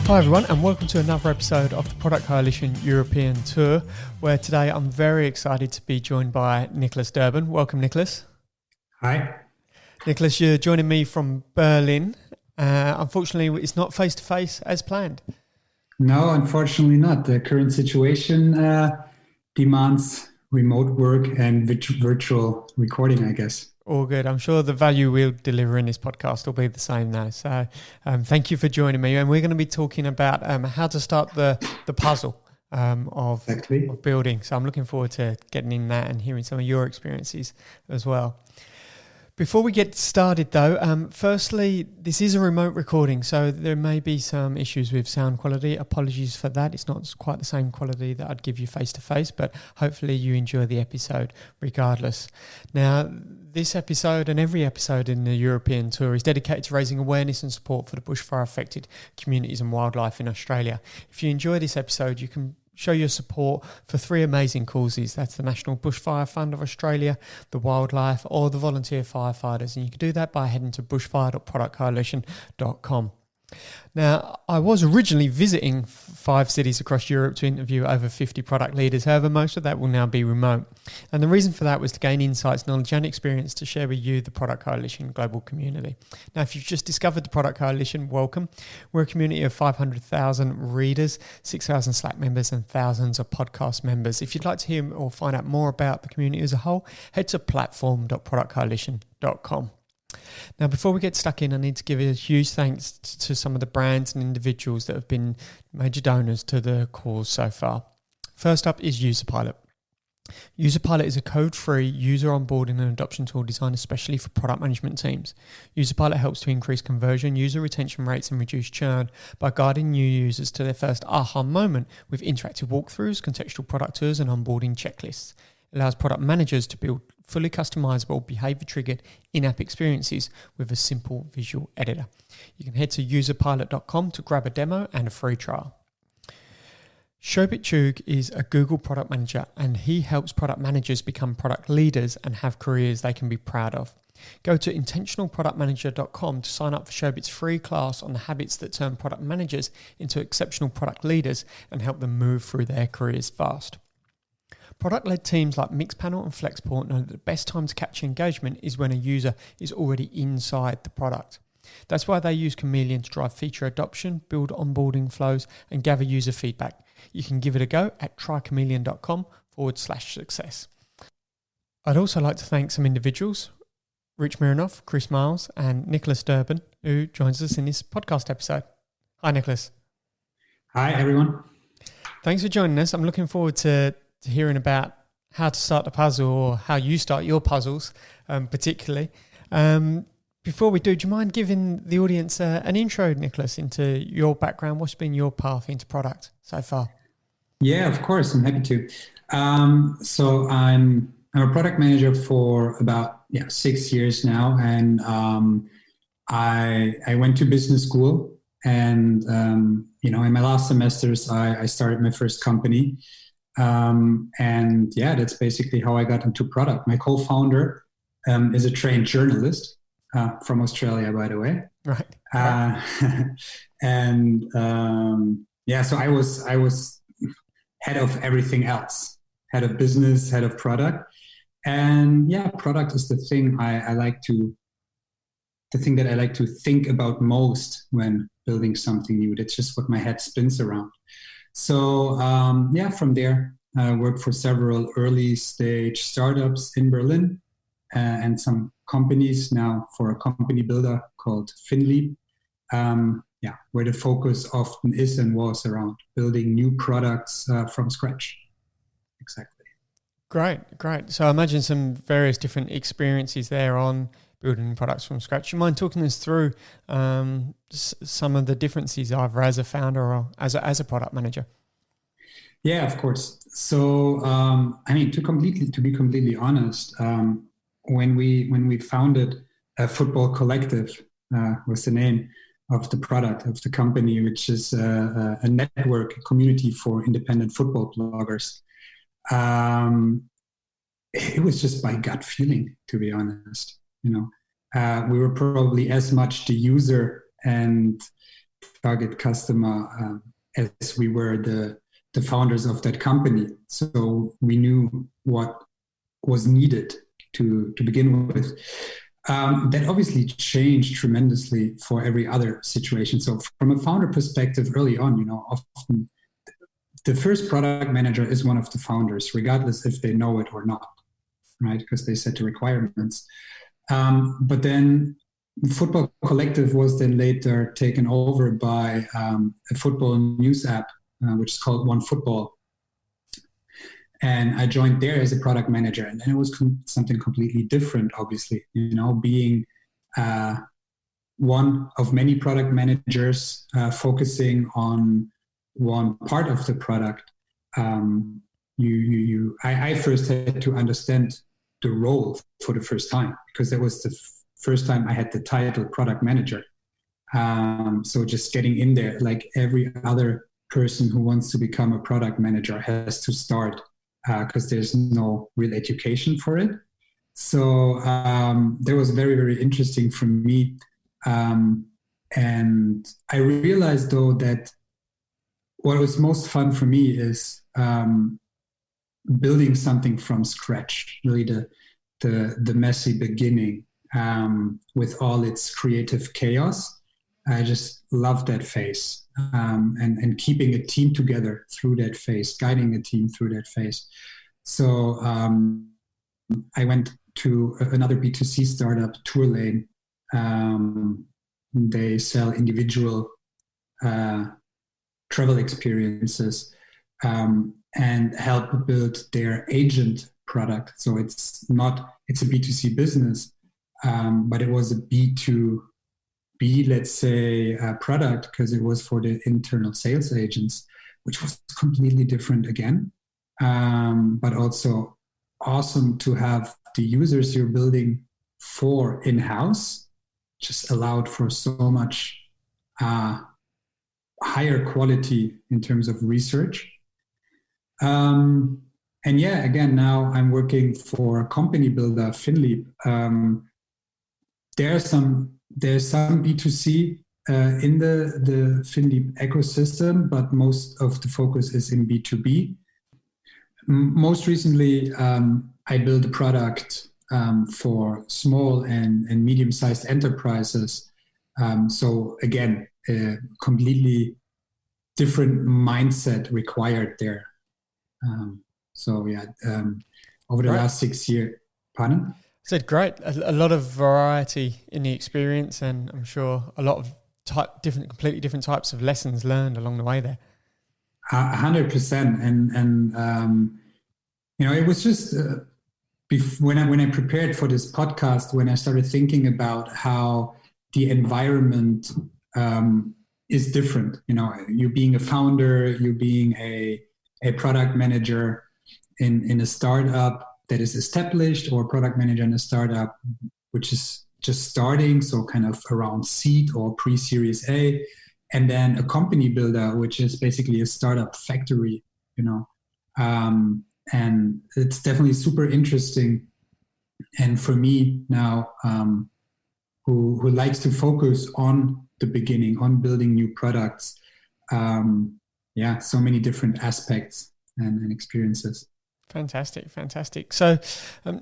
Hi everyone, and welcome to another episode of the Product Coalition European Tour, where today I'm very excited to be joined by Nicolas Durben. Welcome, Nicolas. Hi. Nicolas, you're joining me from Berlin. Unfortunately, it's not face-to-face as planned. No, unfortunately not. The current situation demands remote work and virtual recording, I guess. All good. I'm sure the value we'll deliver in this podcast will be the same now. So thank you for joining me. And we're going to be talking about how to start the puzzle of building. So I'm looking forward to getting in that and hearing some of your experiences as well. Before we get started though, firstly, this is a remote recording, so there may be some issues with sound quality. Apologies for that. It's not quite the same quality that I'd give you face to face, but hopefully you enjoy the episode regardless. Now, this episode and every episode in the European Tour is dedicated to raising awareness and support for the bushfire affected communities and wildlife in Australia. If you enjoy this episode, you can show your support for three amazing causes. That's the National Bushfire Fund of Australia, the Wildlife, or the Volunteer Firefighters. And you can do that by heading to bushfire.productcoalition.com. Now, I was originally visiting 5 cities across Europe to interview over 50 product leaders. However, most of that will now be remote. And the reason for that was to gain insights, knowledge and experience to share with you, the Product Coalition global community. Now, if you've just discovered the Product Coalition, welcome. We're a community of 500,000 readers, 6,000 Slack members and thousands of podcast members. If you'd like to hear or find out more about the community as a whole, head to platform.productcoalition.com. Now, before we get stuck in, I need to give a huge thanks to some of the brands and individuals that have been major donors to the cause so far. First up is UserPilot. UserPilot is a code-free user onboarding and adoption tool designed especially for product management teams. UserPilot helps to increase conversion, user retention rates and reduce churn by guiding new users to their first aha moment with interactive walkthroughs, contextual product tours and onboarding checklists. It allows product managers to build fully customizable, behavior-triggered in-app experiences with a simple visual editor. You can head to userpilot.com to grab a demo and a free trial. Shobit Chug is a Google product manager, and he helps product managers become product leaders and have careers they can be proud of. Go to intentionalproductmanager.com to sign up for Shobit's free class on the habits that turn product managers into exceptional product leaders and help them move through their careers fast. Product-led teams like Mixpanel and Flexport know that the best time to capture engagement is when a user is already inside the product. That's why they use Chameleon to drive feature adoption, build onboarding flows, and gather user feedback. You can give it a go at trychameleon.com/success. I'd also like to thank some individuals, Rich Mironov, Chris Miles, and Nicolas Durben, who joins us in this podcast episode. Hi, Nicolas. Hi, everyone. Thanks for joining us. I'm looking forward to hearing about how to start the puzzle or how you start your puzzles, particularly. Before we do you mind giving the audience an intro, Nicolas, into your background? What's been your path into product so far? Yeah, of course. I'm happy to. So I'm a product manager for about 6 years now. And I went to business school. And, in my last semesters, I started my first company. That's basically how I got into product. My co-founder is a trained journalist from Australia, by the way. Right. So I was head of everything else, head of business, head of product. And product is the thing that I like to think about most when building something new. That's just what my head spins around. So, from there, I worked for several early stage startups in Berlin and some companies now for a company builder called Finleap, where the focus often is and was around building new products from scratch. Exactly. Great. So I imagine some various different experiences there on building products from scratch. You mind talking us through some of the differences either as a founder or as a product manager? Yeah, of course. So, to be completely honest, when we founded Football Collective, was the name of the product of the company, which is a network, a community for independent football bloggers. It was just by gut feeling, to be honest. We were probably as much the user and target customer, as we were the founders of that company. So we knew what was needed to begin with. That obviously changed tremendously for every other situation. So from a founder perspective, early on, often the first product manager is one of the founders, regardless if they know it or not, right? Because they set the requirements. But then Football Collective was then later taken over by a football news app, which is called One Football. And I joined there as a product manager. And then it was something completely different, obviously, being one of many product managers focusing on one part of the product. I first had to understand the role for the first time, because that was the first time I had the title product manager. So just getting in there, like every other person who wants to become a product manager has to start, because there's no real education for it. So that was very, very interesting for me. And I realized, though, that what was most fun for me is building something from scratch, really the messy beginning, with all its creative chaos. I just love that phase, and keeping a team together through that phase, guiding a team through that phase. So I went to another B2C startup, Tourlane. They sell individual travel experiences, and help build their agent product. So it's a B2C business, but it was a B2B, let's say, product, because it was for the internal sales agents, which was completely different again. But also awesome to have the users you're building for in-house, just allowed for so much higher quality in terms of research. And yeah, again, now I'm working for a company builder, Finleap. There's some B2C in the Finleap ecosystem, but most of the focus is in B2B. Most recently, I built a product for small and medium-sized enterprises. So again, a completely different mindset required there. Over the last 6 years, pardon? Said great. A lot of variety in the experience, and I'm sure a lot of completely different types of lessons learned along the way there. 100%. And it was just when I prepared for this podcast, when I started thinking about how the environment is different. You being a founder, you being a product manager in a startup that is established, or a product manager in a startup which is just starting, so kind of around seed or pre-series A, and then a company builder, which is basically a startup factory, and it's definitely super interesting. And for me now, who likes to focus on the beginning, on building new products, so many different aspects and experiences. Fantastic. So,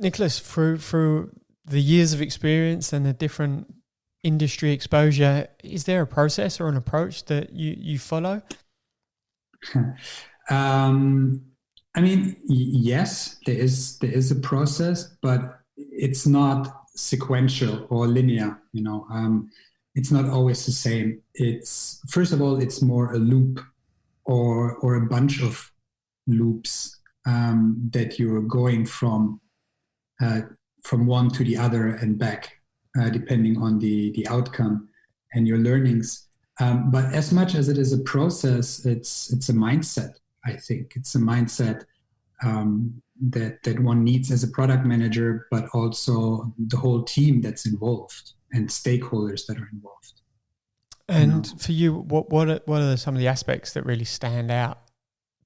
Nicolas, through the years of experience and the different industry exposure, is there a process or an approach that you follow? Yes, there is a process, but it's not sequential or linear. It's not always the same. It's, first of all, it's more a loop or a bunch of loops that you're going from one to the other and back, depending on the outcome and your learnings. But as much as it is a process, it's a mindset. I think it's a mindset that one needs as a product manager, but also the whole team that's involved and stakeholders that are involved. And for you, what are some of the aspects that really stand out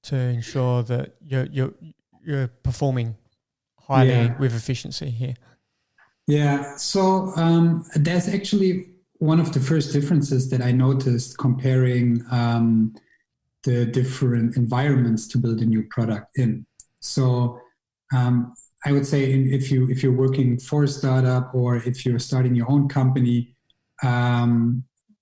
to ensure that you're performing highly with efficiency here? Yeah. So there's actually one of the first differences that I noticed comparing the different environments to build a new product in. So I would say if you're working for a startup or if you're starting your own company,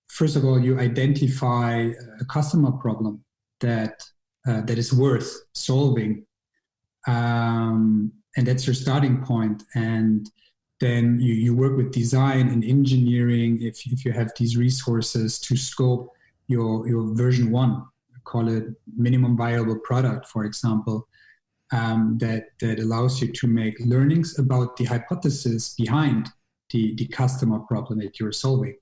first of all, you identify a customer problem that is worth solving, and that's your starting point. And then you work with design and engineering if you have these resources to scope your version one, call it minimum viable product, for example, that allows you to make learnings about the hypothesis behind the customer problem that you're solving.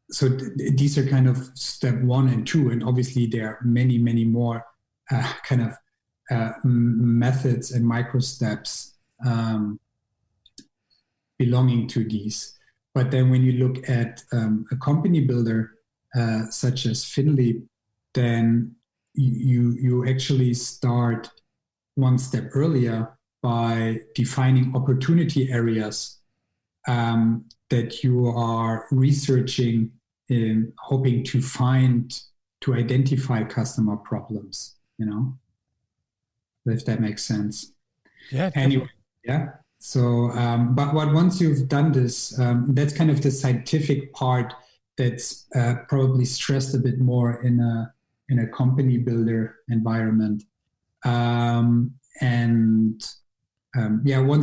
So these are kind of step 1 and 2, and obviously there are many, many more methods and micro steps belonging to these. But then when you look at a company builder such as Finleap, then you actually start one step earlier by defining opportunity areas that you are researching in hoping to identify customer problems, if that makes sense. Yeah. Anyway, yeah. So, but once you've done this, that's kind of the scientific part that's probably stressed a bit more in a company builder environment. Once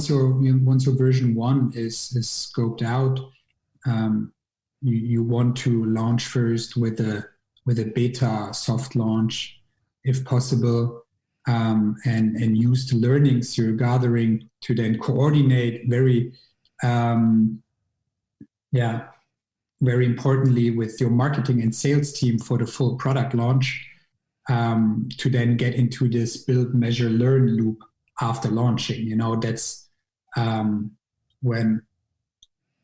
your version 1 is scoped out, you want to launch first with a beta soft launch, if possible, and use the learnings you're gathering to then coordinate very importantly with your marketing and sales team for the full product launch, to then get into this build, measure, learn loop after launching. That's when,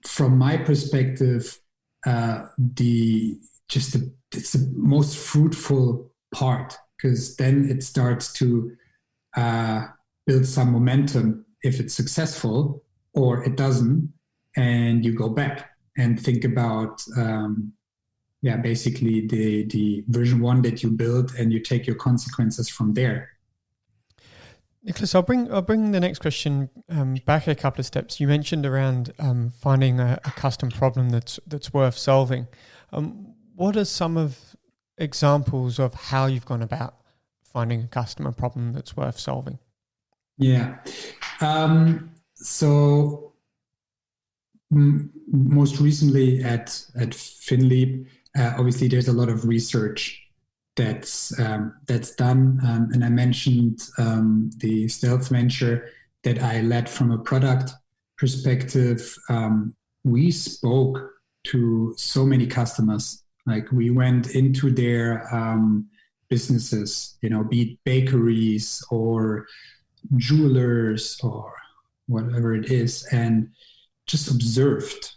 from my perspective, it's the most fruitful part, because then it starts to build some momentum if it's successful, or it doesn't, and you go back and think about basically the version 1 that you built, and you take your consequences from there. Nicolas, I'll bring the next question back a couple of steps. You mentioned around finding a custom problem that's worth solving. What are some of examples of how you've gone about finding a customer problem that's worth solving? Yeah. So most recently at Finleap, obviously there's a lot of research that's done, and I mentioned the stealth venture that I led from a product perspective. We spoke to so many customers. Like, we went into their businesses, be it bakeries or jewelers or whatever it is, and just observed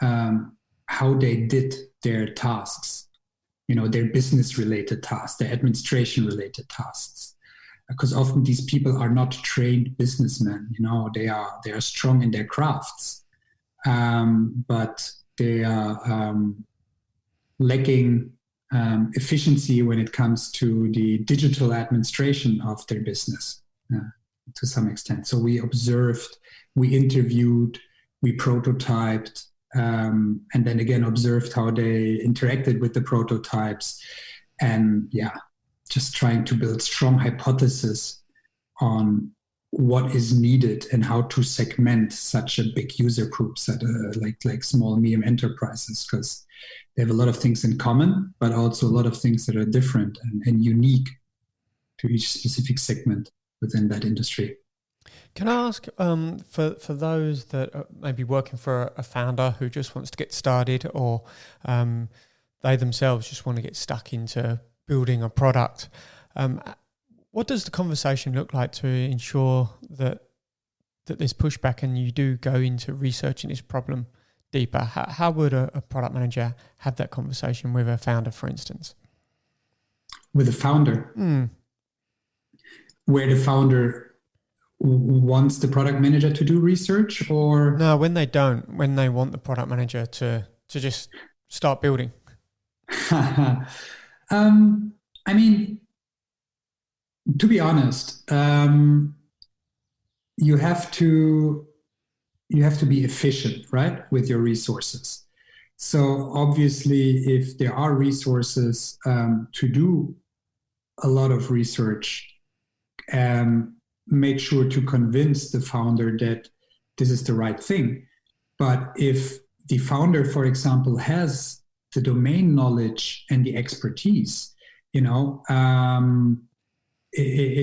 how they did their tasks, their business-related tasks, their administration-related tasks. Because often these people are not trained businessmen. They are strong in their crafts, but they are lacking efficiency when it comes to the digital administration of their business to some extent. So we observed, we interviewed, we prototyped, and then again observed how they interacted with the prototypes, and just trying to build strong hypotheses on what is needed and how to segment such a big user groups at like small medium enterprises, because they have a lot of things in common, but also a lot of things that are different and unique to each specific segment within that industry. Can I ask, for those that are maybe working for a founder who just wants to get started, or they themselves just want to get stuck into building a product, what does the conversation look like to ensure that there's pushback and you do go into researching this problem deeper? How would a product manager have that conversation with a founder, for instance? With a founder? Where the founder wants the product manager to do research, or no, when they don't, when they want the product manager to just start building. I mean, to be honest, you have to be efficient, right, with your resources. So obviously, if there are resources to do a lot of research, make sure to convince the founder that this is the right thing. But if the founder, for example, has the domain knowledge and the expertise, it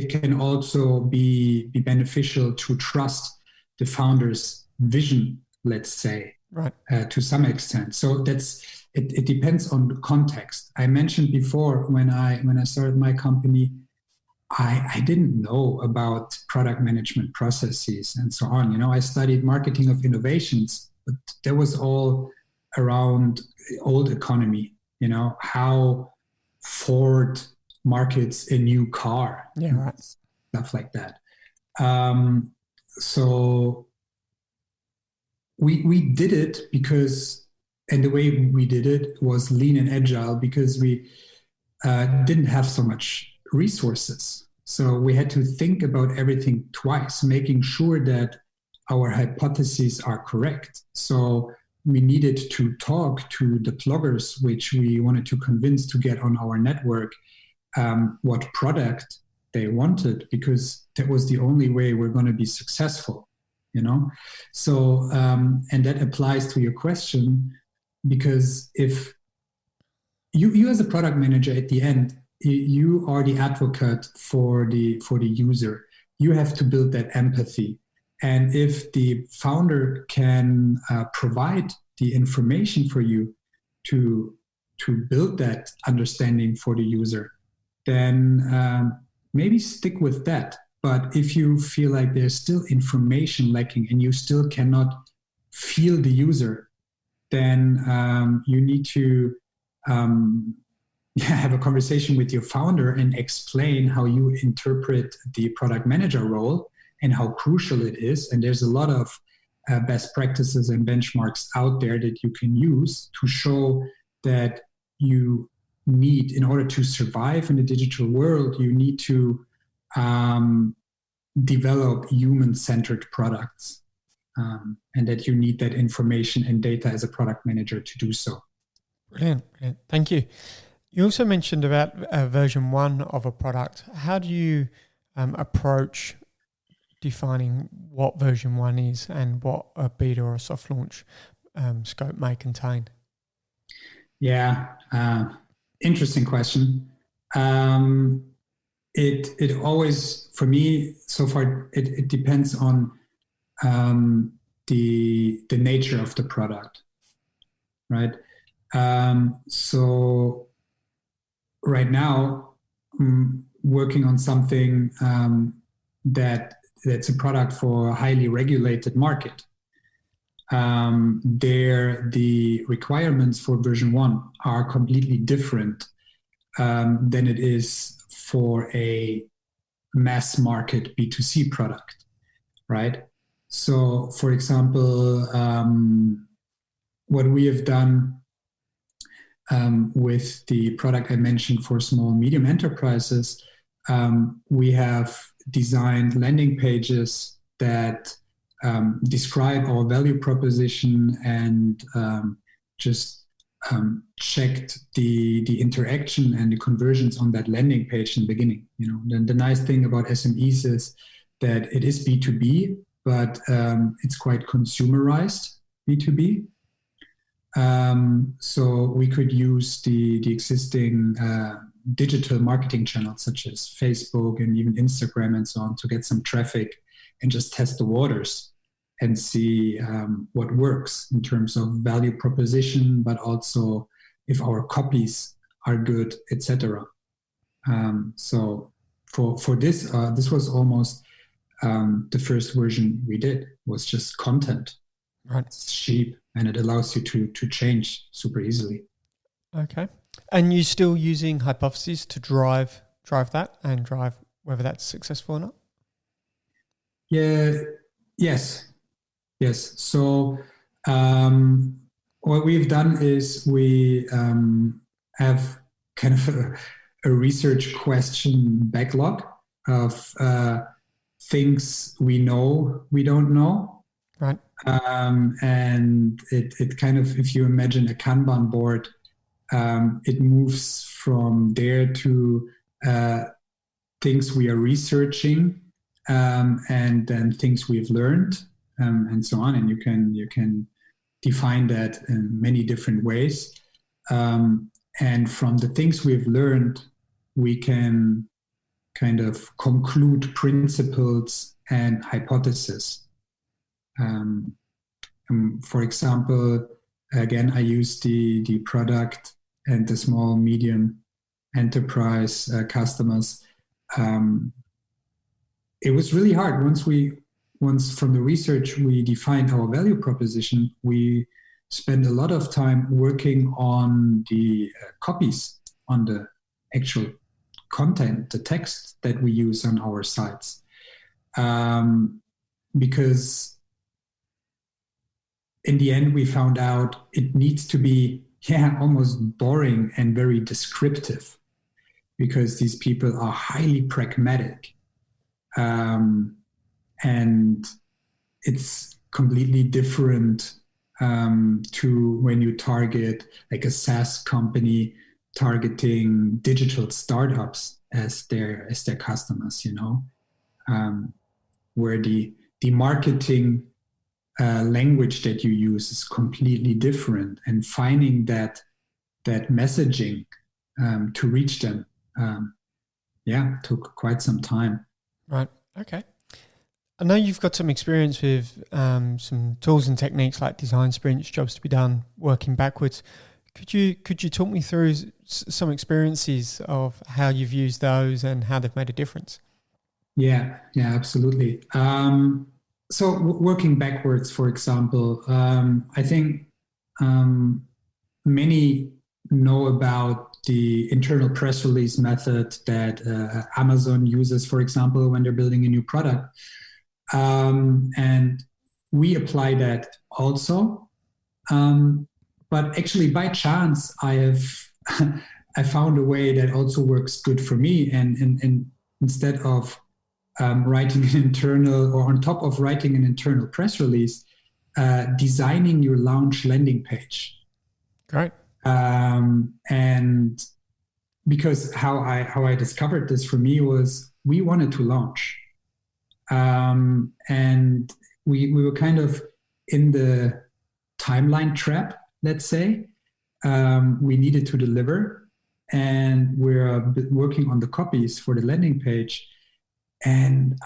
can also be beneficial to trust the founder's vision, let's say, right, to some extent. So it depends on the context. I mentioned before, when I started my company, I didn't know about product management processes and so on. I studied marketing of innovations, but that was all around old economy, how Ford markets a new car, right, stuff like that. So we did it because, and the way we did it was lean and agile, because we didn't have so much resources. So we had to think about everything twice, making sure that our hypotheses are correct. So we needed to talk to the bloggers, which we wanted to convince to get on our network, what product they wanted, because that was the only way we're going to be successful, So, and that applies to your question, because if you as a product manager at the end, you are the advocate for the user. You have to build that empathy. And if the founder can provide the information for you to build that understanding for the user, then maybe stick with that. But if you feel like there's still information lacking and you still cannot feel the user, then you need to have a conversation with your founder and explain how you interpret the product manager role and how crucial it is. And there's a lot of best practices and benchmarks out there that you can use to show that you need, in order to survive in the digital world, you need to develop human-centered products, and that you need that information and data as a product manager to do so. Brilliant. Thank you. You also mentioned about version 1 of a product. How do you approach defining what version 1 is and what a beta or a soft launch scope may contain? Yeah, interesting question. It always, for me, so far, it depends on the nature of the product, right? So right now, I'm working on something that's a product for a highly regulated market. There, the requirements for version 1 are completely different than it is for a mass market B2C product, right? So, for example, what we have done with the product I mentioned for small and medium enterprises, we have designed landing pages that describe our value proposition and just checked the interaction and the conversions on that landing page in the beginning. Then the nice thing about SMEs is that it is B2B, but it's quite consumerized B2B. So we could use the existing digital marketing channels such as Facebook and even Instagram and so on to get some traffic and just test the waters and see what works in terms of value proposition, but also if our copies are good, etc. So for this, this was almost the first version we did, was just content. Right. It's cheap and it allows you to change super easily. Okay. And you're still using hypotheses to drive that and drive whether that's successful or not? Yeah, yes, yes. So what we've done is we have kind of a research question backlog of things we know we don't know. Right. And it kind of, if you imagine a Kanban board, it moves from there to things we are researching, and then things we've learned, and so on. And you can define that in many different ways. And from the things we've learned, we can kind of conclude principles and hypotheses. For example, again, I use the product and the small, medium enterprise customers. It was really hard once from the research we defined our value proposition. We spent a lot of time working on the copies, on the actual content, the text that we use on our sites, because in the end we found out it needs to be almost boring and very descriptive, because these people are highly pragmatic, and it's completely different to when you target like a SaaS company targeting digital startups as their customers, where the marketing language that you use is completely different, and finding that messaging to reach them, took quite some time. Right. Okay. I know you've got some experience with some tools and techniques like design sprints, jobs to be done, working backwards. Could you talk me through some experiences of how you've used those and how they've made a difference? Yeah, absolutely. So working backwards, for example, I think many know about the internal press release method that Amazon uses, for example, when they're building a new product. And we apply that also. But actually, by chance, I found a way that also works good for me. And instead of writing an internal, or on top of writing an internal press release, designing your launch landing page. Great. And because how I discovered this for me was we wanted to launch. And we were kind of in the timeline trap, let's say. We needed to deliver, and we're working on the copies for the landing page. And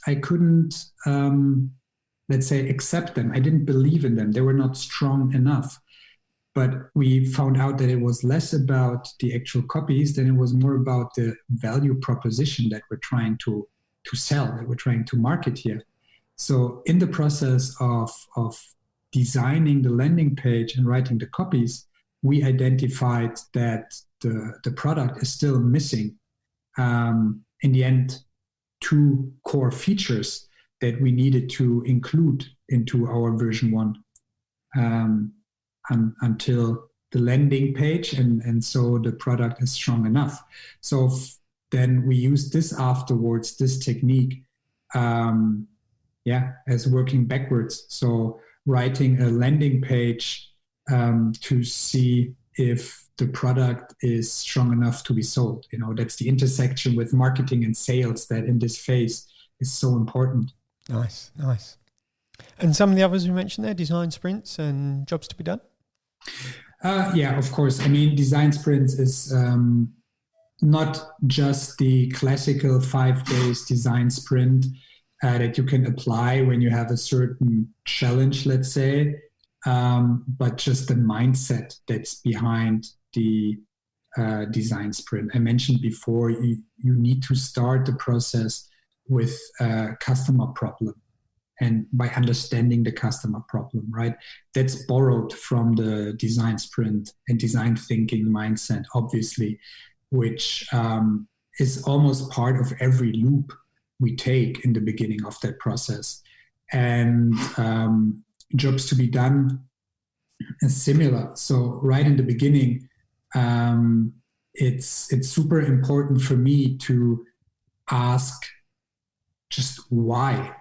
I couldn't, let's say, accept them. I didn't believe in them. They were not strong enough. But we found out that it was less about the actual copies than it was more about the value proposition that we're trying to sell, that we're trying to market here. So in the process of designing the landing page and writing the copies, we identified that the product is still missing, in the end, 2 core features that we needed to include into our version 1 until the landing page, and so the product is strong enough. So then we use this afterwards, this technique, as working backwards. So writing a landing page to see if the product is strong enough to be sold. That's the intersection with marketing and sales that in this phase is so important. Nice. And some of the others we mentioned there, design sprints and jobs to be done? Of course. I mean, design sprints is not just the classical 5 days design sprint that you can apply when you have a certain challenge, let's say, but just the mindset that's behind the design sprint. I mentioned before, you need to start the process with a customer problem, and by understanding the customer problem, right? That's borrowed from the design sprint and design thinking mindset, obviously, which is almost part of every loop we take in the beginning of that process. And jobs to be done is similar. So right in the beginning, it's super important for me to ask just why,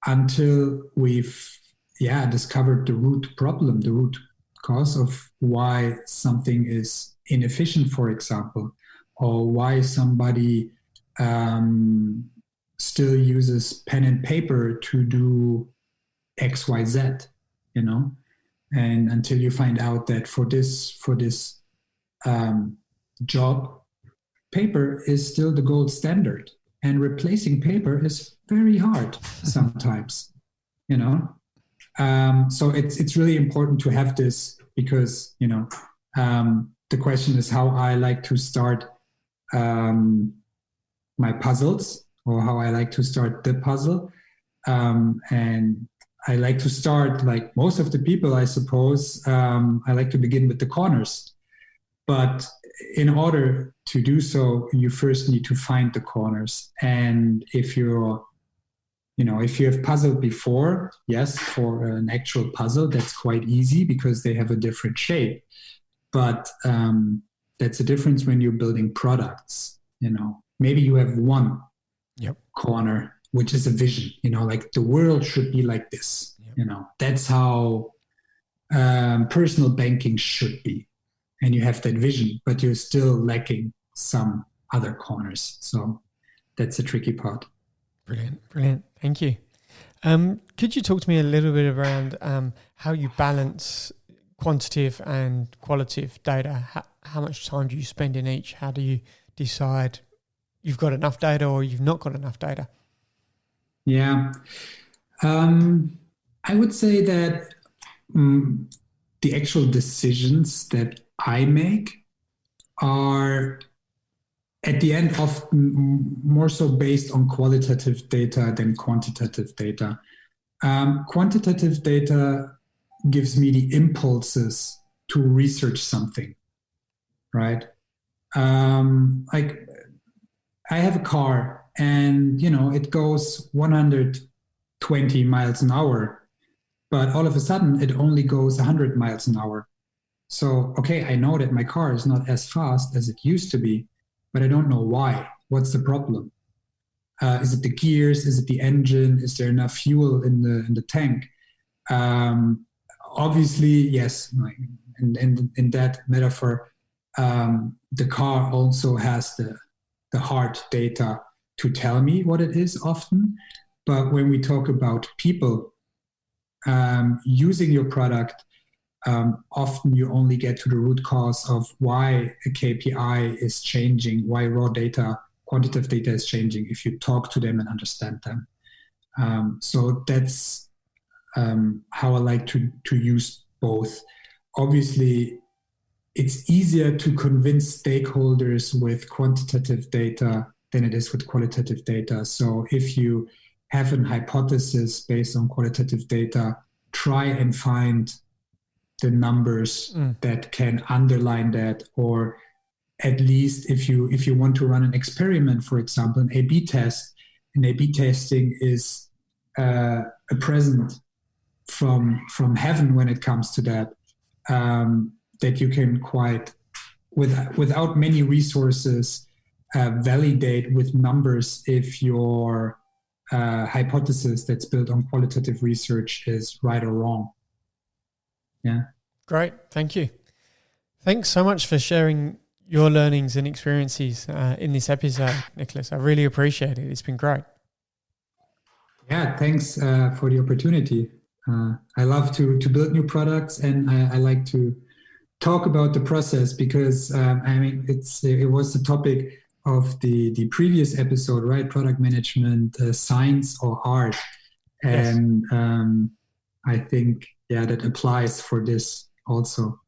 until we've discovered the root problem, the root cause of why something is inefficient, for example, or why somebody still uses pen and paper to do X, Y, Z, and until you find out that for this job, paper is still the gold standard, and replacing paper is very hard sometimes, So it's really important to have this, because the question is how I like to start my puzzles, or how I like to start the puzzle, and I like to start, like most of the people, I suppose. I like to begin with the corners, but in order to do so, you first need to find the corners. And if you have puzzled before, yes, for an actual puzzle, that's quite easy because they have a different shape. But that's the difference when you're building products. Maybe you have one corner, which is a vision. Like the world should be like this. That's how personal banking should be. And you have that vision, but you're still lacking some other corners. So that's the tricky part. Brilliant. Thank you. Could you talk to me a little bit around how you balance quantitative and qualitative data? How much time do you spend in each? How do you decide you've got enough data or you've not got enough data? Yeah. I would say that the actual decisions that I make are at the end often more so based on qualitative data than quantitative data. Quantitative data gives me the impulses to research something, right? Like I have a car and, it goes 120 miles an hour, but all of a sudden it only goes 100 miles an hour. So, okay, I know that my car is not as fast as it used to be, but I don't know why. What's the problem? Is it the gears? Is it the engine? Is there enough fuel in the tank? Obviously, yes. And in that metaphor, the car also has the hard data to tell me what it is often. But when we talk about people using your product, often you only get to the root cause of why a KPI is changing, why raw data, quantitative data is changing if you talk to them and understand them. So that's how I like to use both. Obviously, it's easier to convince stakeholders with quantitative data than it is with qualitative data. So if you have an hypothesis based on qualitative data, try and find the numbers that can underline that, or at least if you want to run an experiment, for example, an A/B test. An A/B testing is a present from heaven when it comes to that. That you can quite, without many resources, validate with numbers if your hypothesis that's built on qualitative research is right or wrong. Yeah. Great. Thank you. Thanks so much for sharing your learnings and experiences in this episode, Nicolas. I really appreciate it. It's been great. Yeah, thanks for the opportunity. I love to build new products, and I like to talk about the process because it was the topic of the previous episode, right? Product management, science or art, and yes. I think that applies for this also.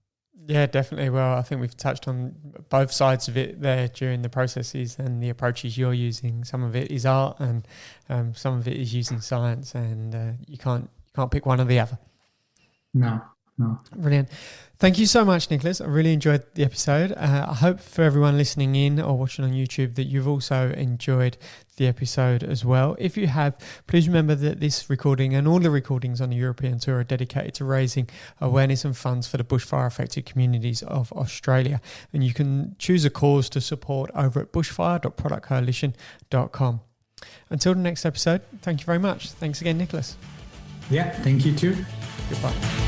Yeah, definitely. Well, I think we've touched on both sides of it there during the processes and the approaches you're using. Some of it is art, and some of it is using science, and you can't pick one or the other. No, No. Brilliant. Thank you so much, Nicolas. I really enjoyed the episode. I hope for everyone listening in or watching on YouTube that you've also enjoyed the episode as well. If you have, please remember that this recording and all the recordings on the European tour are dedicated to raising awareness and funds for the bushfire affected communities of Australia. And you can choose a cause to support over at bushfire.productcoalition.com. Until the next episode, thank you very much. Thanks again, Nicolas. Yeah, thank you too. Goodbye.